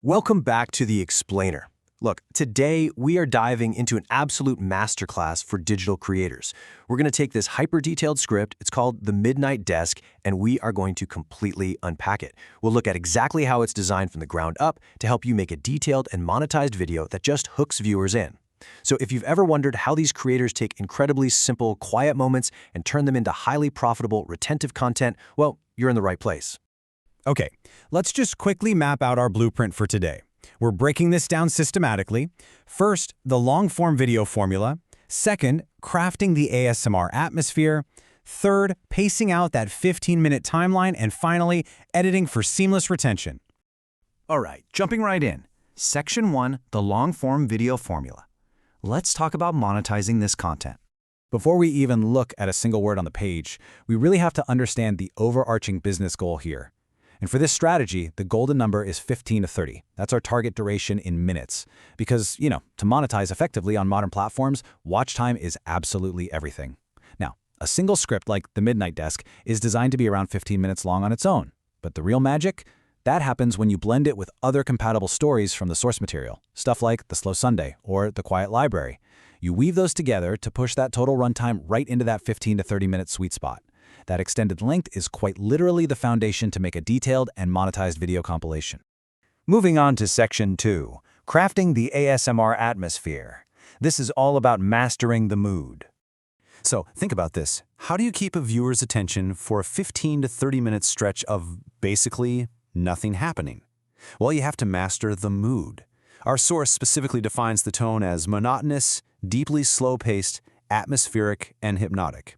Welcome back to The Explainer. Look, today we are diving into an absolute masterclass for digital creators. We're going to take this hyper-detailed script, it's called The Midnight Desk, and we are going to completely unpack it. We'll look at exactly how it's designed from the ground up to help you make a detailed and monetized video that just hooks viewers in. So if you've ever wondered how these creators take incredibly simple, quiet moments and turn them into highly profitable, retentive content, well, you're in the right place. Okay, let's just quickly map out our blueprint for today. We're breaking this down systematically. First, the long-form video formula. Second, crafting the ASMR atmosphere. Third, pacing out that 15-minute timeline. And finally, editing for seamless retention. All right, jumping right in. Section 1, the long-form video formula. Let's talk about monetizing this content. Before we even look at a single word on the page, we really have to understand the overarching business goal here. And for this strategy, the golden number is 15 to 30. That's our target duration in minutes. Because, to monetize effectively on modern platforms, watch time is absolutely everything. Now, a single script like The Midnight Desk is designed to be around 15 minutes long on its own. But the real magic? That happens when you blend it with other compatible stories from the source material, stuff like The Slow Sunday or The Quiet Library. You weave those together to push that total runtime right into that 15 to 30-minute sweet spot. That extended length is quite literally the foundation to make a detailed and monetized video compilation. Moving on to Section 2, crafting the ASMR atmosphere. This is all about mastering the mood. So think about this. How do you keep a viewer's attention for a 15 to 30-minute stretch of basically nothing happening? Well, you have to master the mood. Our source specifically defines the tone as monotonous, deeply slow-paced, atmospheric, and hypnotic.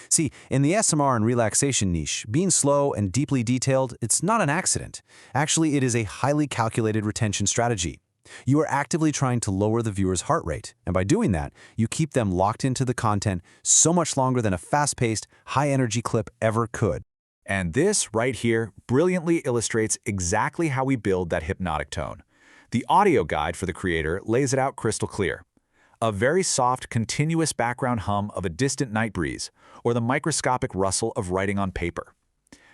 See, in the ASMR and relaxation niche, being slow and deeply detailed, it's not an accident. Actually, it is a highly calculated retention strategy. You are actively trying to lower the viewer's heart rate, and by doing that, you keep them locked into the content so much longer than a fast-paced, high-energy clip ever could. And this right here brilliantly illustrates exactly how we build that hypnotic tone. The audio guide for the creator lays it out crystal clear. A very soft, continuous background hum of a distant night breeze, or the microscopic rustle of writing on paper.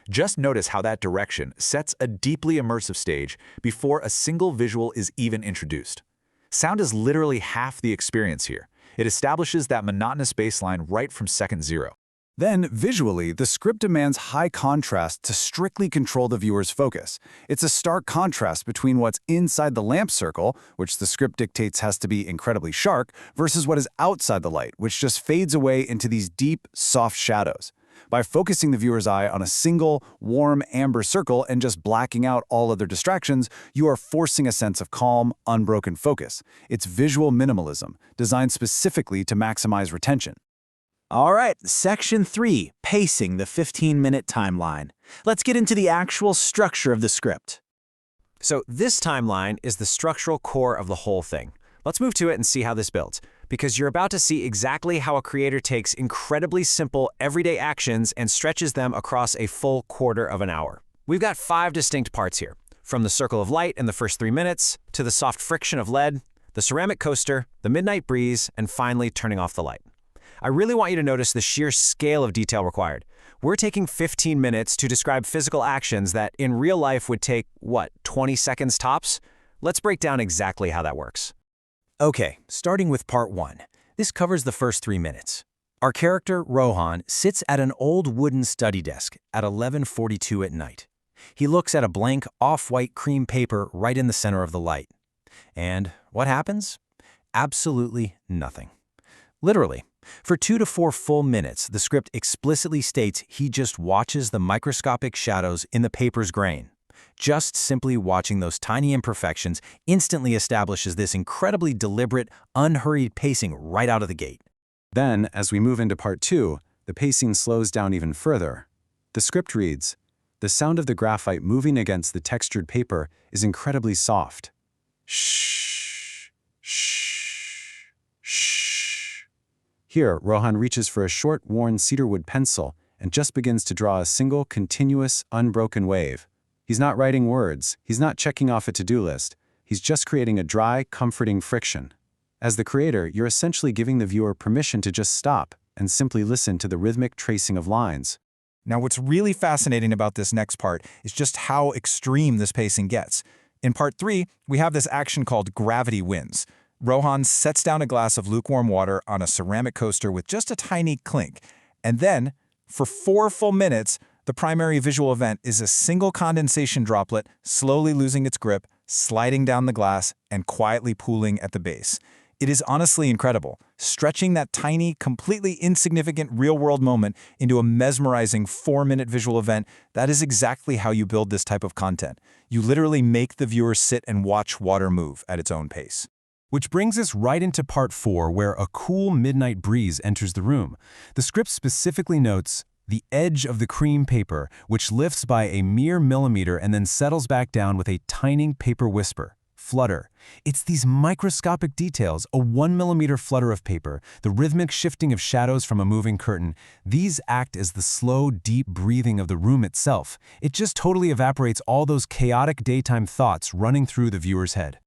Just notice how that direction sets a deeply immersive stage before a single visual is even introduced. Sound is literally half the experience here. It establishes that monotonous baseline right from second zero. Then, visually, the script demands high contrast to strictly control the viewer's focus. It's a stark contrast between what's inside the lamp circle, which the script dictates has to be incredibly sharp, versus what is outside the light, which just fades away into these deep, soft shadows. By focusing the viewer's eye on a single, warm, amber circle and just blacking out all other distractions, you are forcing a sense of calm, unbroken focus. It's visual minimalism, designed specifically to maximize retention. All right, Section 3, pacing the 15-minute timeline. Let's get into the actual structure of the script. So this timeline is the structural core of the whole thing. Let's move to it and see how this builds, because you're about to see exactly how a creator takes incredibly simple, everyday actions and stretches them across a full quarter of an hour. We've got 5 distinct parts here, from the circle of light in the first 3 minutes, to the soft friction of lead, the ceramic coaster, the midnight breeze, and finally turning off the light. I really want you to notice the sheer scale of detail required. We're taking 15 minutes to describe physical actions that in real life would take, 20 seconds tops? Let's break down exactly how that works. Okay, starting with part 1. This covers the first 3 minutes. Our character, Rohan, sits at an old wooden study desk at 11:42 at night. He looks at a blank, off-white cream paper right in the center of the light. And what happens? Absolutely nothing. Literally. For 2 to 4 full minutes, the script explicitly states he just watches the microscopic shadows in the paper's grain. Just simply watching those tiny imperfections instantly establishes this incredibly deliberate, unhurried pacing right out of the gate. Then, as we move into part 2, the pacing slows down even further. The script reads, "The sound of the graphite moving against the textured paper is incredibly soft. Shh, shh, shh." Here, Rohan reaches for a short, worn cedarwood pencil and just begins to draw a single, continuous, unbroken wave. He's not writing words, he's not checking off a to-do list, he's just creating a dry, comforting friction. As the creator, you're essentially giving the viewer permission to just stop and simply listen to the rhythmic tracing of lines. Now, what's really fascinating about this next part is just how extreme this pacing gets. In part 3, we have this action called Gravity Wins. Rohan sets down a glass of lukewarm water on a ceramic coaster with just a tiny clink. And then, for 4 full minutes, the primary visual event is a single condensation droplet slowly losing its grip, sliding down the glass, and quietly pooling at the base. It is honestly incredible, stretching that tiny, completely insignificant real-world moment into a mesmerizing 4-minute visual event. That is exactly how you build this type of content. You literally make the viewer sit and watch water move at its own pace. Which brings us right into part 4, where a cool midnight breeze enters the room. The script specifically notes the edge of the cream paper, which lifts by a mere millimeter and then settles back down with a tiny paper whisper. Flutter. It's these microscopic details, a 1 millimeter flutter of paper, the rhythmic shifting of shadows from a moving curtain. These act as the slow, deep breathing of the room itself. It just totally evaporates all those chaotic daytime thoughts running through the viewer's head.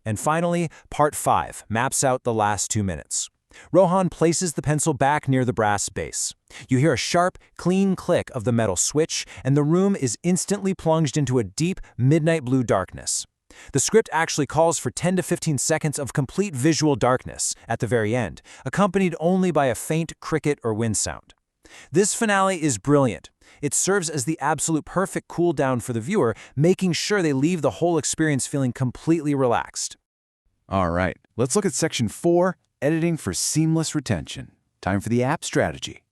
And finally, part 5 maps out the last 2 minutes. Rohan places the pencil back near the brass base. You hear a sharp, clean click of the metal switch, and the room is instantly plunged into a deep, midnight blue darkness. The script actually calls for 10 to 15 seconds of complete visual darkness at the very end, accompanied only by a faint cricket or wind sound. This finale is brilliant. It serves as the absolute perfect cool down for the viewer, making sure they leave the whole experience feeling completely relaxed. All right, let's look at section 4, editing for seamless retention. Time for the app strategy.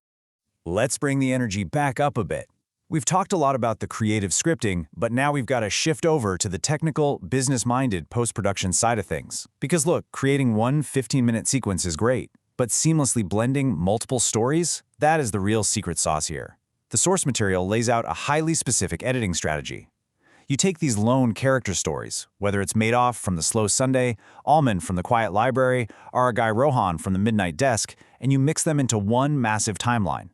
Let's bring the energy back up a bit. We've talked a lot about the creative scripting, but now we've got to shift over to the technical, business-minded post-production side of things. Because look, creating one 15-minute sequence is great, but seamlessly blending multiple stories, that is the real secret sauce here. The source material lays out a highly specific editing strategy. You take these lone character stories, whether it's Madoff from The Slow Sunday, Almond from The Quiet Library, or our guy Rohan from The Midnight Desk, and you mix them into one massive timeline.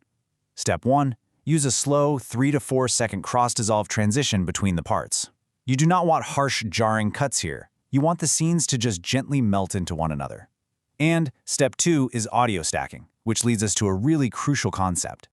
Step 1. Use a slow 3 to 4 second cross-dissolve transition between the parts. You do not want harsh, jarring cuts here. You want the scenes to just gently melt into one another. And step 2 is audio stacking, which leads us to a really crucial concept.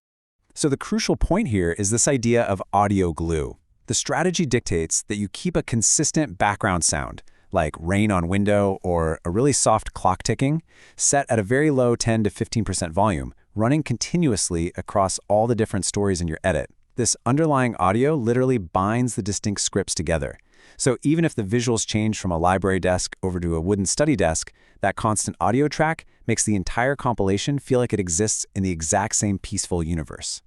So the crucial point here is this idea of audio glue. The strategy dictates that you keep a consistent background sound, like rain on window or a really soft clock ticking, set at a very low 10 to 15% volume, running continuously across all the different stories in your edit. This underlying audio literally binds the distinct scripts together. So even if the visuals change from a library desk over to a wooden study desk, that constant audio track makes the entire compilation feel like it exists in the exact same peaceful universe.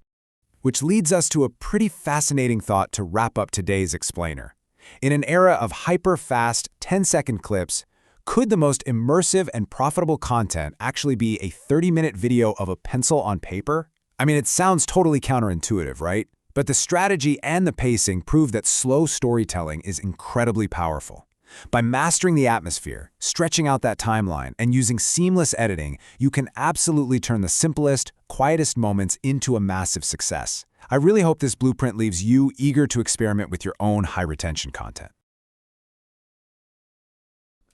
Which leads us to a pretty fascinating thought to wrap up today's explainer. In an era of hyper-fast 10-second clips, could the most immersive and profitable content actually be a 30-minute video of a pencil on paper? I mean, it sounds totally counterintuitive, right? But the strategy and the pacing prove that slow storytelling is incredibly powerful. By mastering the atmosphere, stretching out that timeline, and using seamless editing, you can absolutely turn the simplest, quietest moments into a massive success. I really hope this blueprint leaves you eager to experiment with your own high-retention content.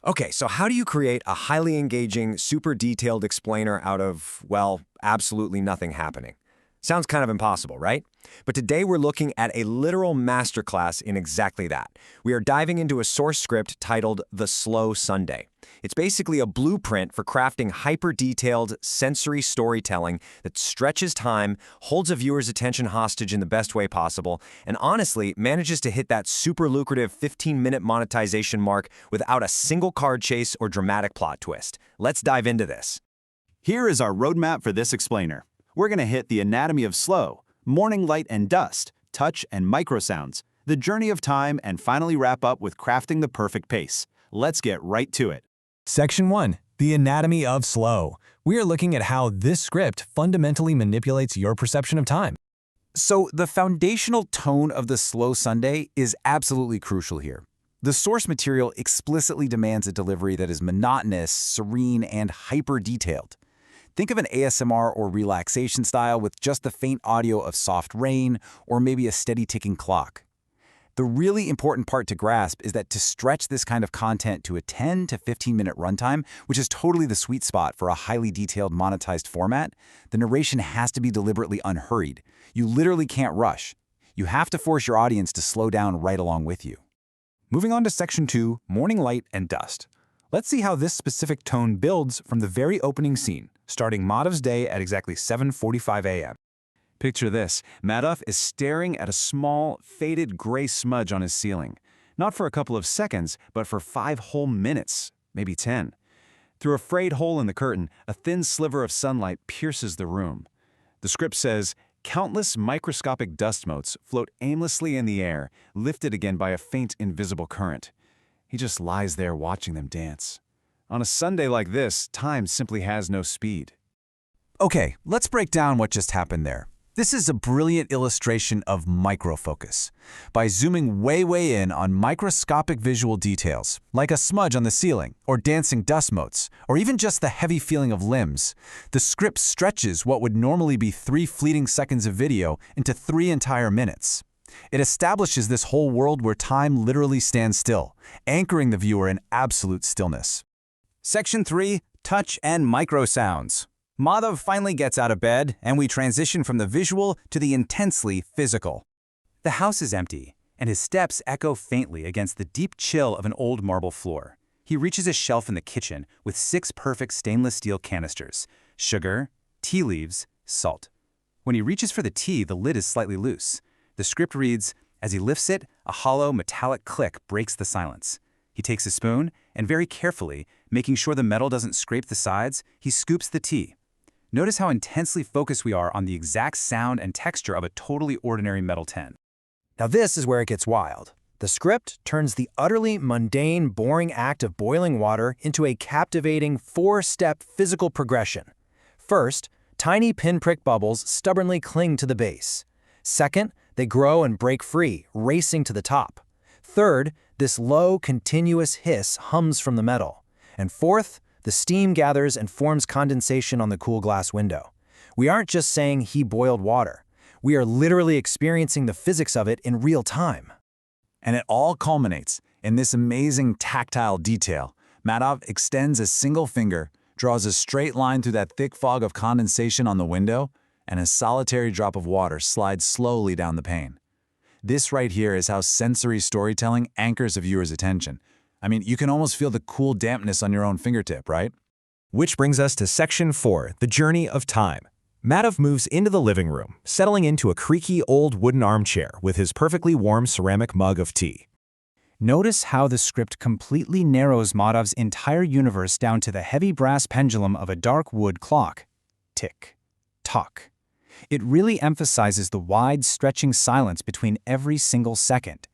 Okay, so how do you create a highly engaging, super detailed explainer out of, well, absolutely nothing happening? Sounds kind of impossible, right? But today we're looking at a literal masterclass in exactly that. We are diving into a source script titled The Slow Sunday. It's basically a blueprint for crafting hyper-detailed, sensory storytelling that stretches time, holds a viewer's attention hostage in the best way possible, and honestly manages to hit that super lucrative 15-minute monetization mark without a single card chase or dramatic plot twist. Let's dive into this. Here is our roadmap for this explainer. We're going to hit the anatomy of slow, morning light and dust, touch and microsounds, the journey of time, and finally wrap up with crafting the perfect pace. Let's get right to it. Section 1. The anatomy of slow. We are looking at how this script fundamentally manipulates your perception of time. So the foundational tone of The Slow Sunday is absolutely crucial here. The source material explicitly demands a delivery that is monotonous, serene, and hyper-detailed. Think of an ASMR or relaxation style with just the faint audio of soft rain or maybe a steady ticking clock. The really important part to grasp is that to stretch this kind of content to a 10 to 15-minute runtime, which is totally the sweet spot for a highly detailed monetized format, the narration has to be deliberately unhurried. You literally can't rush. You have to force your audience to slow down right along with you. Moving on to Section 2, Morning Light and Dust. Let's see how this specific tone builds from the very opening scene, starting Madhav's day at exactly 7:45 a.m. Picture this. Madhav is staring at a small, faded gray smudge on his ceiling. Not for a couple of seconds, but for 5 whole minutes, maybe 10. Through a frayed hole in the curtain, a thin sliver of sunlight pierces the room. The script says, countless microscopic dust motes float aimlessly in the air, lifted again by a faint invisible current. He just lies there watching them dance. On a Sunday like this, time simply has no speed. Okay, let's break down what just happened there. This is a brilliant illustration of microfocus. By zooming way in on microscopic visual details, like a smudge on the ceiling, or dancing dust motes, or even just the heavy feeling of limbs, the script stretches what would normally be 3 fleeting seconds of video into 3 entire minutes. It establishes this whole world where time literally stands still, anchoring the viewer in absolute stillness. Section 3, Touch and Micro Sounds. Madhav finally gets out of bed, and we transition from the visual to the intensely physical. The house is empty, and his steps echo faintly against the deep chill of an old marble floor. He reaches a shelf in the kitchen with 6 perfect stainless steel canisters: sugar, tea leaves, salt. When he reaches for the tea, the lid is slightly loose. The script reads, as he lifts it, a hollow metallic click breaks the silence. He takes a spoon, and very carefully, making sure the metal doesn't scrape the sides, he scoops the tea. Notice how intensely focused we are on the exact sound and texture of a totally ordinary metal tin. Now this is where it gets wild. The script turns the utterly mundane, boring act of boiling water into a captivating 4-step physical progression. First, tiny pinprick bubbles stubbornly cling to the base. Second, they grow and break free, racing to the top. Third, this low, continuous hiss hums from the metal. And fourth, the steam gathers and forms condensation on the cool glass window. We aren't just saying he boiled water. We are literally experiencing the physics of it in real time. And it all culminates in this amazing tactile detail. Madhav extends a single finger, draws a straight line through that thick fog of condensation on the window, and a solitary drop of water slides slowly down the pane. This right here is how sensory storytelling anchors a viewer's attention. I mean, you can almost feel the cool dampness on your own fingertip, right? Which brings us to Section 4, The Journey of Time. Madhav moves into the living room, settling into a creaky old wooden armchair with his perfectly warm ceramic mug of tea. Notice how the script completely narrows Madhav's entire universe down to the heavy brass pendulum of a dark wood clock. Tick, tock. It really emphasizes the wide, stretching silence between every single second.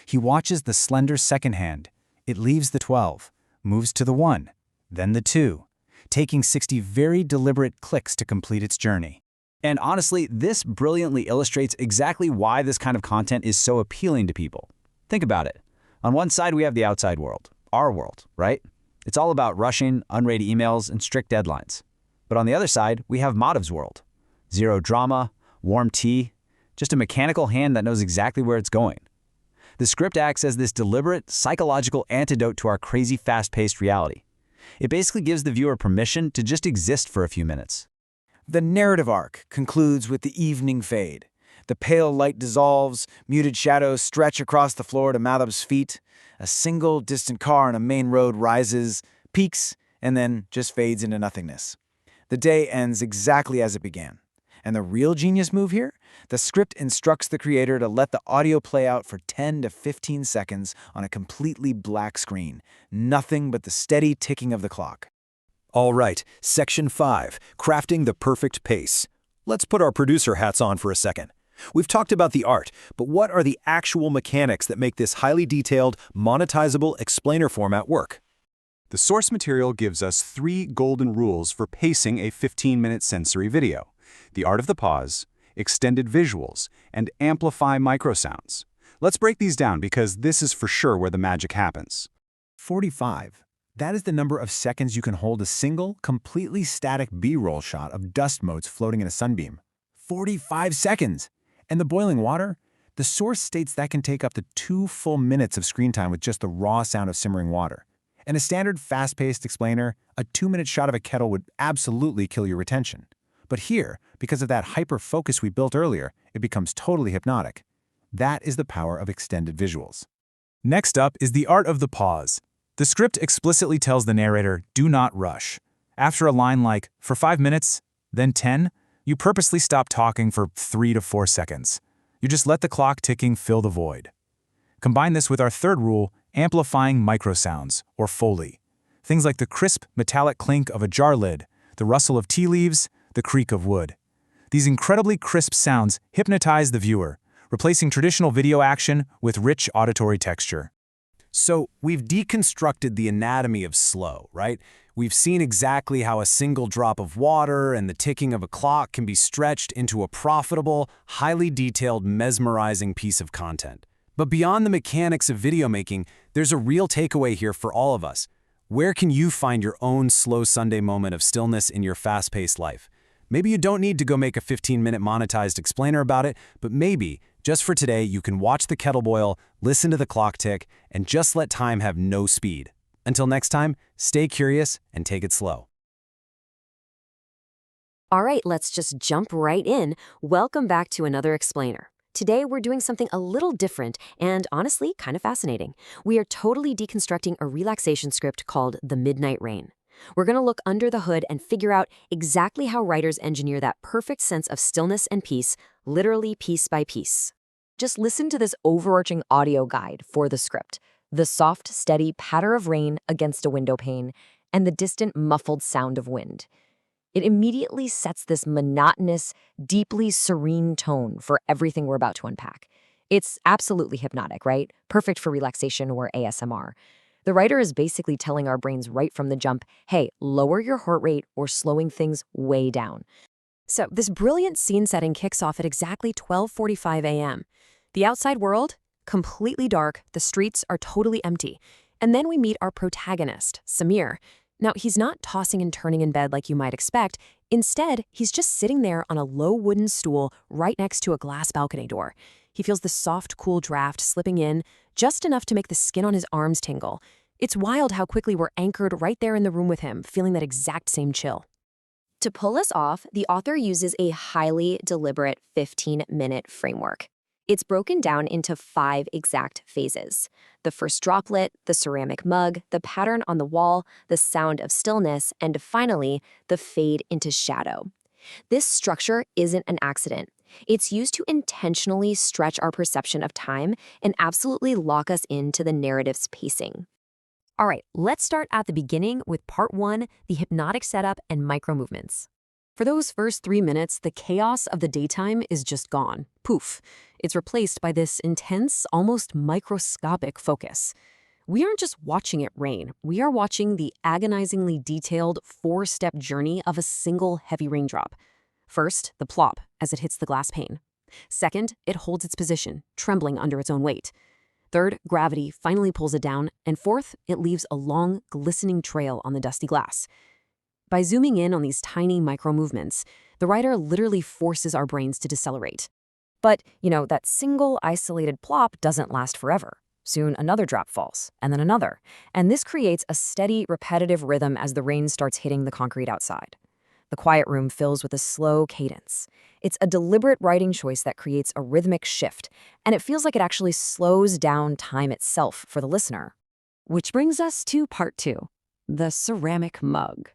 He watches the slender second hand. It leaves the 12, moves to the 1, then the 2, taking 60 very deliberate clicks to complete its journey. And honestly, this brilliantly illustrates exactly why this kind of content is so appealing to people. Think about it. On one side, we have the outside world, our world, right? It's all about rushing, unread emails, and strict deadlines. But on the other side, we have Madhav's world. Zero drama, warm tea, just a mechanical hand that knows exactly where it's going. The script acts as this deliberate, psychological antidote to our crazy, fast-paced reality. It basically gives the viewer permission to just exist for a few minutes. The narrative arc concludes with the evening fade. The pale light dissolves, muted shadows stretch across the floor to Madhav's feet. A single distant car on a main road rises, peaks, and then just fades into nothingness. The day ends exactly as it began. And the real genius move here? The script instructs the creator to let the audio play out for 10 to 15 seconds on a completely black screen. Nothing but the steady ticking of the clock. All right, Section 5, Crafting the Perfect Pace. Let's put our producer hats on for a second. We've talked about the art, but what are the actual mechanics that make this highly detailed, monetizable explainer format work? The source material gives us 3 golden rules for pacing a 15-minute sensory video: the art of the pause, extended visuals, and amplify microsounds. Let's break these down because this is for sure where the magic happens. 45. That is the number of seconds you can hold a single, completely static B-roll shot of dust motes floating in a sunbeam. 45 seconds! And the boiling water? The source states that can take up to 2 full minutes of screen time with just the raw sound of simmering water. In a standard fast-paced explainer, a 2-minute shot of a kettle would absolutely kill your retention. But here, because of that hyper-focus we built earlier, it becomes totally hypnotic. That is the power of extended visuals. Next up is the art of the pause. The script explicitly tells the narrator, do not rush. After a line like, for 5 minutes, then 10, you purposely stop talking for 3 to 4 seconds. You just let the clock ticking fill the void. Combine this with our third rule, amplifying microsounds, or Foley. Things like the crisp, metallic clink of a jar lid, the rustle of tea leaves, the creak of wood. These incredibly crisp sounds hypnotize the viewer, replacing traditional video action with rich auditory texture. So we've deconstructed the anatomy of slow, right? We've seen exactly how a single drop of water and the ticking of a clock can be stretched into a profitable, highly detailed, mesmerizing piece of content. But beyond the mechanics of video making, there's a real takeaway here for all of us. Where can you find your own slow Sunday moment of stillness in your fast-paced life? Maybe you don't need to go make a 15-minute monetized explainer about it, but maybe, just for today, you can watch the kettle boil, listen to the clock tick, and just let time have no speed. Until next time, stay curious and take it slow. All right, let's just jump right in. Welcome back to another explainer. Today, we're doing something a little different and honestly kind of fascinating. We are totally deconstructing a relaxation script called The Midnight Rain. We're going to look under the hood and figure out exactly how writers engineer that perfect sense of stillness and peace, literally piece by piece. Just listen to this overarching audio guide for the script. The soft, steady patter of rain against a window pane, and the distant, muffled sound of wind. It immediately sets this monotonous, deeply serene tone for everything we're about to unpack. It's absolutely hypnotic, right? Perfect for relaxation or ASMR. The writer is basically telling our brains right from the jump, hey, lower your heart rate or slowing things way down. So this brilliant scene setting kicks off at exactly 12:45 a.m. The outside world, completely dark, the streets are totally empty. And then we meet our protagonist, Samir. Now, he's not tossing and turning in bed like you might expect. Instead, he's just sitting there on a low wooden stool right next to a glass balcony door. He feels the soft, cool draft slipping in, just enough to make the skin on his arms tingle. It's wild how quickly we're anchored right there in the room with him, feeling that exact same chill. To pull us off, the author uses a highly deliberate 15-minute framework. It's broken down into 5 exact phases. The first droplet, the ceramic mug, the pattern on the wall, the sound of stillness, and finally, the fade into shadow. This structure isn't an accident. It's used to intentionally stretch our perception of time and absolutely lock us into the narrative's pacing. All right, let's start at the beginning with part 1, the hypnotic setup and micro-movements. For those first 3 minutes, the chaos of the daytime is just gone. Poof. It's replaced by this intense, almost microscopic focus. We aren't just watching it rain. We are watching the agonizingly detailed 4-step journey of a single heavy raindrop. First, the plop as it hits the glass pane. Second, it holds its position, trembling under its own weight. Third, gravity finally pulls it down. And fourth, it leaves a long, glistening trail on the dusty glass. By zooming in on these tiny micro-movements, the writer literally forces our brains to decelerate. But, that single isolated plop doesn't last forever. Soon another drop falls, and then another. And this creates a steady, repetitive rhythm as the rain starts hitting the concrete outside. The quiet room fills with a slow cadence. It's a deliberate writing choice that creates a rhythmic shift, and it feels like it actually slows down time itself for the listener. Which brings us to part 2, the ceramic mug.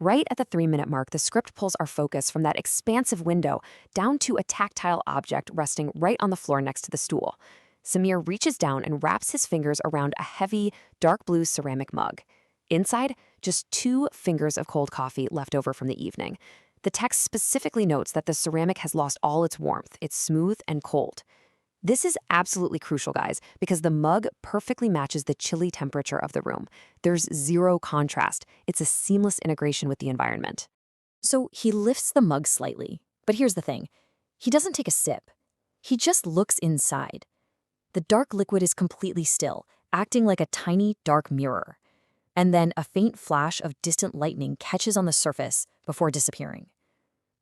Right at the 3-minute mark, the script pulls our focus from that expansive window down to a tactile object resting right on the floor next to the stool. Samir reaches down and wraps his fingers around a heavy, dark blue ceramic mug. Inside, just 2 fingers of cold coffee left over from the evening. The text specifically notes that the ceramic has lost all its warmth. It's smooth and cold. This is absolutely crucial, guys, because the mug perfectly matches the chilly temperature of the room. There's zero contrast. It's a seamless integration with the environment. So he lifts the mug slightly. But here's the thing. He doesn't take a sip. He just looks inside. The dark liquid is completely still, acting like a tiny, dark mirror. And then a faint flash of distant lightning catches on the surface before disappearing.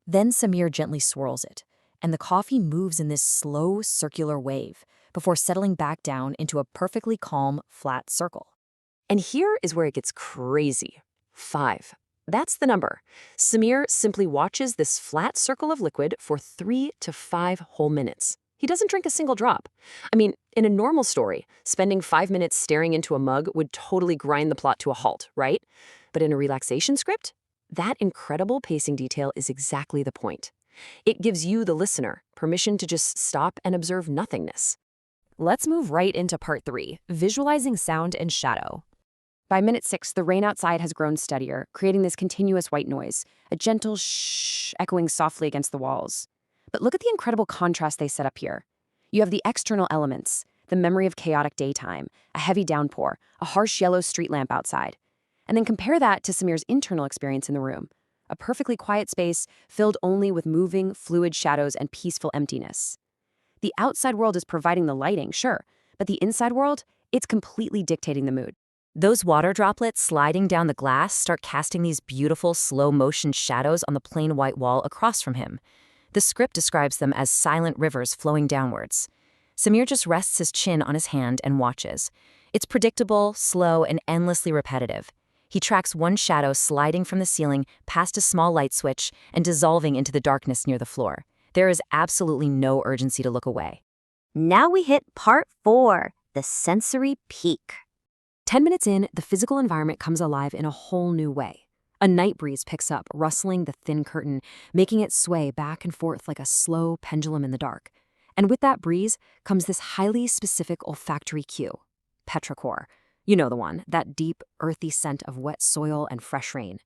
Then Samir gently swirls it, and the coffee moves in this slow, circular wave before settling back down into a perfectly calm, flat circle. And here is where it gets crazy. 5. That's the number. Samir simply watches this flat circle of liquid for 3 to 5 whole minutes. He doesn't drink a single drop. I mean, in a normal story, spending 5 minutes staring into a mug would totally grind the plot to a halt, right? But in a relaxation script, that incredible pacing detail is exactly the point. It gives you, the listener, permission to just stop and observe nothingness. Let's move right into part 3, visualizing sound and shadow. By minute 6, the rain outside has grown steadier, creating this continuous white noise, a gentle shh echoing softly against the walls. But look at the incredible contrast they set up here. You have the external elements, the memory of chaotic daytime, a heavy downpour, a harsh yellow street lamp outside. And then compare that to Samir's internal experience in the room, a perfectly quiet space filled only with moving, fluid shadows and peaceful emptiness. The outside world is providing the lighting, sure, but the inside world, it's completely dictating the mood. Those water droplets sliding down the glass start casting these beautiful, slow-motion shadows on the plain white wall across from him. The script describes them as silent rivers flowing downwards. Samir just rests his chin on his hand and watches. It's predictable, slow, and endlessly repetitive. He tracks one shadow sliding from the ceiling past a small light switch and dissolving into the darkness near the floor. There is absolutely no urgency to look away. Now we hit part 4, the sensory peak. 10 minutes in, the physical environment comes alive in a whole new way. A night breeze picks up, rustling the thin curtain, making it sway back and forth like a slow pendulum in the dark. And with that breeze comes this highly specific olfactory cue, petrichor. You know the one, that deep, earthy scent of wet soil and fresh rain.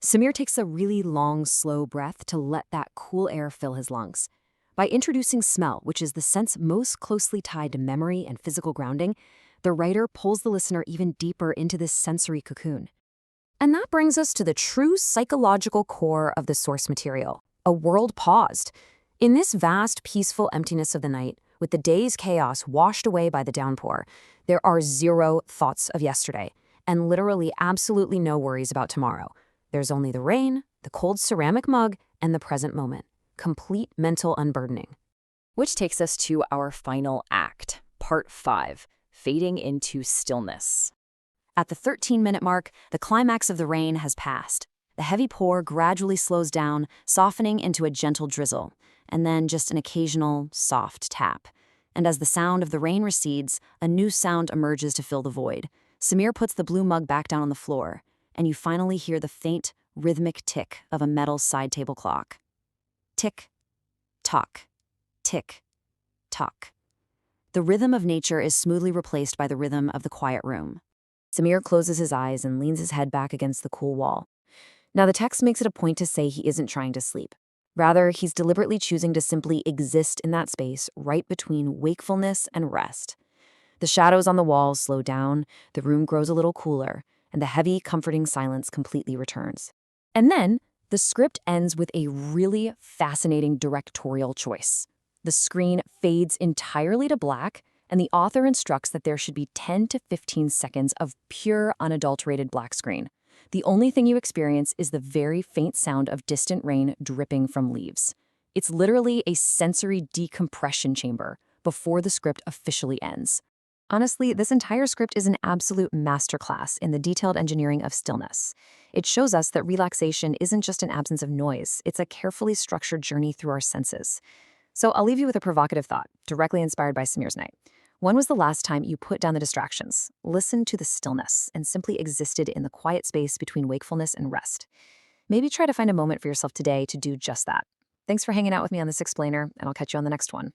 Samir takes a really long, slow breath to let that cool air fill his lungs. By introducing smell, which is the sense most closely tied to memory and physical grounding, the writer pulls the listener even deeper into this sensory cocoon. And that brings us to the true psychological core of the source material, a world paused. In this vast, peaceful emptiness of the night, with the day's chaos washed away by the downpour, there are zero thoughts of yesterday, and literally absolutely no worries about tomorrow. There's only the rain, the cold ceramic mug, and the present moment. Complete mental unburdening. Which takes us to our final act, part 5, fading into stillness. At the 13-minute mark, the climax of the rain has passed. The heavy pour gradually slows down, softening into a gentle drizzle, and then just an occasional, soft tap. And as the sound of the rain recedes, a new sound emerges to fill the void. Samir puts the blue mug back down on the floor, and you finally hear the faint, rhythmic tick of a metal side table clock. Tick, tock, tick, tock. The rhythm of nature is smoothly replaced by the rhythm of the quiet room. Samir closes his eyes and leans his head back against the cool wall. Now, the text makes it a point to say he isn't trying to sleep. Rather, he's deliberately choosing to simply exist in that space right between wakefulness and rest. The shadows on the walls slow down, the room grows a little cooler, and the heavy, comforting silence completely returns. And then, the script ends with a really fascinating directorial choice. The screen fades entirely to black, and the author instructs that there should be 10 to 15 seconds of pure, unadulterated black screen. The only thing you experience is the very faint sound of distant rain dripping from leaves. It's literally a sensory decompression chamber before the script officially ends. Honestly, this entire script is an absolute masterclass in the detailed engineering of stillness. It shows us that relaxation isn't just an absence of noise, it's a carefully structured journey through our senses. So I'll leave you with a provocative thought, directly inspired by Samir's night. When was the last time you put down the distractions, listened to the stillness, and simply existed in the quiet space between wakefulness and rest? Maybe try to find a moment for yourself today to do just that. Thanks for hanging out with me on this explainer, and I'll catch you on the next one.